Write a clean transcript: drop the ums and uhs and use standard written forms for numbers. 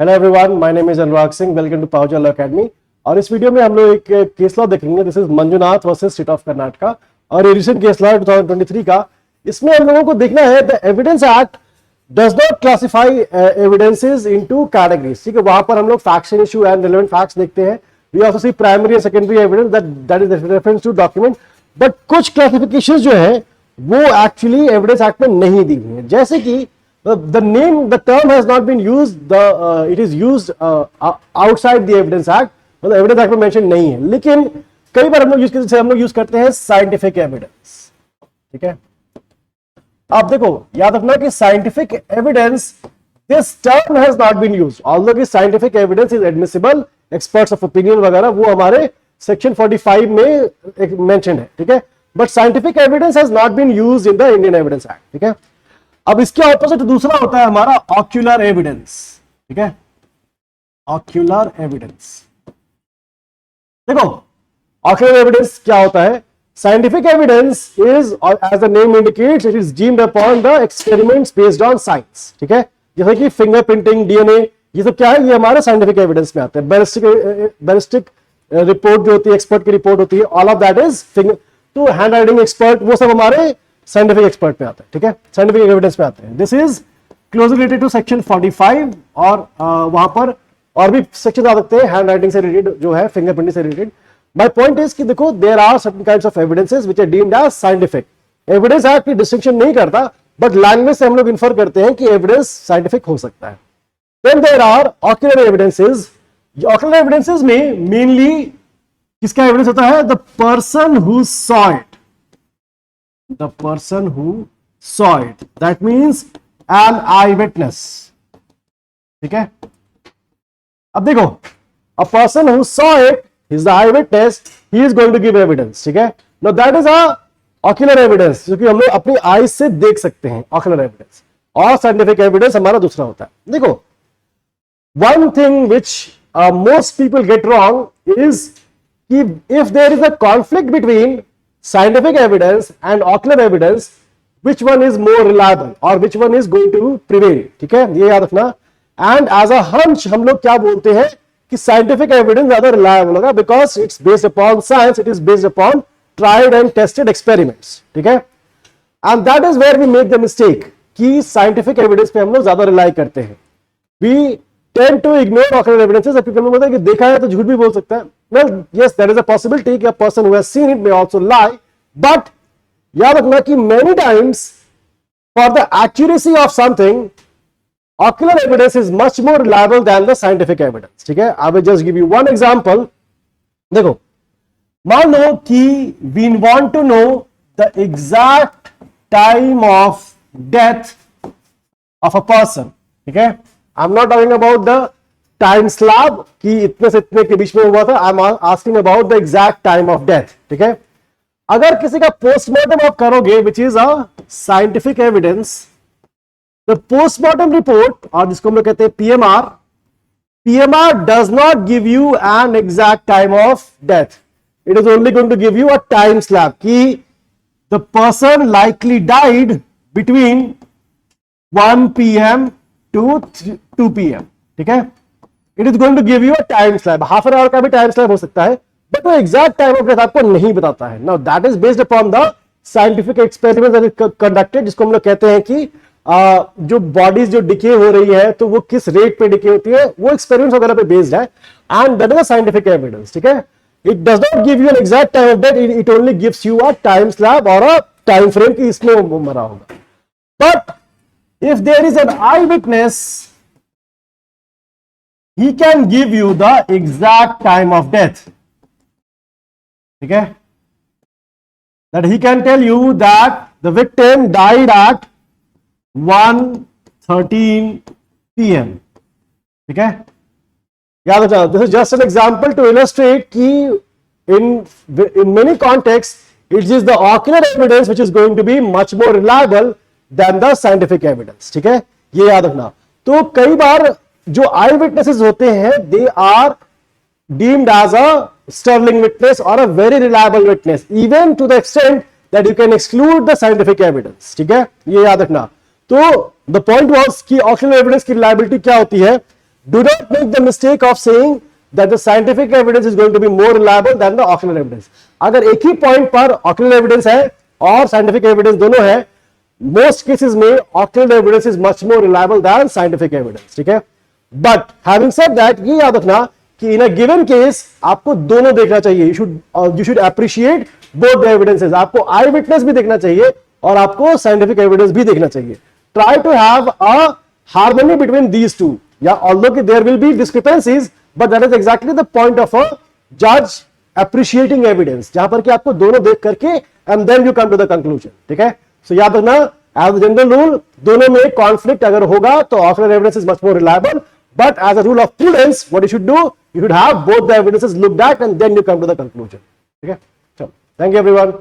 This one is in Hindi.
Hello everyone, my name is Anurag Singh. Welcome to Powerjoy Law Academy. और इस वीडियो में हम लोग एक केस लॉ देखेंगे। This is Manjunath versus state of Karnataka और ये रिसेंट केस लॉ 2023 का। इसमें हम लोगों को देखना है the Evidence Act does not classify evidences into categories. ठीक है, वहां पर हम लोग facts in issue and relevant facts देखते हैं। We also see primary and secondary evidence that is reference to document. But कुछ क्लासिफिकेशन जो है वो एक्चुअली एविडेंस एक्ट में नहीं दी हुई है, जैसे कि the term has not been used, it is used outside the evidence act, मतलब एविडेंस एक्ट में मेंशन नहीं है, लेकिन कई बार हम लोग यूज करते हैं साइंटिफिक एविडेंस। ठीक है, आप देखो याद रखना कि scientific evidence, this term has not been used, although कि scientific evidence is admissible, experts of opinion वगैरह वो हमारे सेक्शन 45 में मेंशन है। ठीक है, but scientific evidence has not been used in the Indian Evidence Act. ठीक है, अब इसके ऑपोजिट दूसरा होता है हमारा ऑक्यूलर एविडेंस। ठीक है, ऑक्यूलर एविडेंस, देखो ऑक्यूलर एविडेंस क्या होता है। Scientific evidence is, as the name indicates, it is deemed upon the experiments based on science. ठीक है, जैसे कि फिंगरप्रिंटिंग, डीएनए, ये सब क्या है, ये हमारे साइंटिफिक एविडेंस में आते हैं। बैलिस्टिक रिपोर्ट जो होती है, एक्सपर्ट की रिपोर्ट होती है, ऑल ऑफ दैट इज तो हैंड राइटिंग एक्सपर्ट, वो सब हमारे साइंटिफिक एक्सपर्ट में आता है। ठीक है, साइंटिफिक एविडेंस में आते हैं। This is closely related to section 45 और वहां पर और भी सेक्शन आ सकते हैं हैंड राइटिंग से रिलेटेड, जो है फिंगरप्रिंटिंग से रिलेटेड। माय पॉइंट इज कि देखो there are certain kinds of evidences which are deemed as scientific. Evidence act की डिस्टिंक्शन नहीं करता, बट लैंग्वेज से हम लोग इन्फर करते हैं कि एविडेंस साइंटिफिक हो सकता है। Then there are ocular evidences. Ocular evidences में मेनली किसका एविडेंस होता है? The person who saw it, the person who saw it, that means an eyewitness। ठीक है, अब देखो a person who saw it is the eyewitness, he is going to give evidence। ठीक है, now that is a ocular evidence, जो कि हम लोग अपनी आईज से देख सकते हैं, ocular evidence। और scientific evidence हमारा दूसरा होता है। देखो one thing which most people get wrong is कि if there is a conflict between scientific evidence and ocular evidence, which one is more reliable or which one is going to prevail। ठीक है, ये याद रखना। एंड एज अ हंच हम लोग क्या बोलते हैं कि साइंटिफिक एविडेंस ज्यादा रिलायबल होगा, because it's based upon science, it is based upon tried and tested experiments. ठीक है, and that is where we make the mistake कि साइंटिफिक एविडेंस पे हम लोग ज्यादा रिलाई करते हैं। We tend to ignore ocular evidences. बोलते हैं कि देखा है तो झूठ भी बोल सकता है। Well, yes, there is a possibility that a person who has seen it may also lie, but याद रखना कि many times for the accuracy of something, ocular evidence is much more reliable than the scientific evidence। ठीक है, I will just give you one example। देखो, मान लो कि we want to know the exact time of death of a person। ठीक है, I'm not talking about the time slab कि इतने से इतने के बीच में हुआ था, I am asking about the exact time of death. ठीक है, अगर किसी का पोस्टमार्टम आप करोगे, which is a scientific evidence, the postmortem report, और जिसको हम लोग कहते हैं PMR, PMR does not give you an exact time of death, it is only going to give you a time slab कि the person likely died between 1 PM to 2 PM। ठीक है, it is going to give you a time slab, half an hour का भी टाइम स्लैब हो सकता है, बट वो एग्जैक्ट टाइम ऑफ डेथ आपको नहीं बताता है। Now that is based upon the scientific experiment that is conducted, जिसको हम लोग कहते हैं कि जो बॉडीज जो डिके हो रही है तो वो किस रेट पे डिके होती है, वो एक्सपेरिमेंट्स वगैरह पे बेस्ड है, and that is a scientific evidence. ठीक है, it does not give you an exact time of death, it only gives you a time slab और अ टाइम फ्रेम कि इसमें वो मरा होगा। But if there is an eyewitness, he can give you the exact time of death। ठीक है, that he can tell you that the victim died at 1:13 PM। ठीक है, याद रखना, this is just an example to illustrate कि in many contexts it is the ocular evidence which is going to be much more reliable than the scientific evidence। ठीक है, ये याद रखना। तो कई बार जो आई विटनेसेस होते हैं, they are deemed as a sterling witness और a very reliable witness, even to the extent that you can exclude the scientific evidence. ठीक है, ये याद रखना। तो द पॉइंट वाज कि ऑक्यूलर एविडेंस की रिलायबिलिटी क्या होती है, do not make the mistake of saying that the scientific evidence is going to be more reliable than the ocular evidence. अगर एक ही पॉइंट पर ocular evidence है और scientific evidence दोनों है, most cases में ocular evidence is much more reliable than scientific evidence. ठीक है, but having said that, ये याद रखना कि in a given case आपको दोनों देखना चाहिए. You should appreciate both the evidences. आपको eye witness भी देखना चाहिए और आपको scientific evidence भी देखना चाहिए. Try to have a harmony between these two. Yeah, although there will be discrepancies, but that is exactly the point of a judge appreciating evidence, जहां पर कि आपको दोनों देख करके and then you come to the conclusion. ठीक है, so याद रखना as a general rule दोनों में conflict अगर होगा तो ocular evidence is much more reliable, but as a rule of prudence what you should do, you should have both the evidences looked at and then you come to the conclusion. ठीक है, चलो, thank you everyone.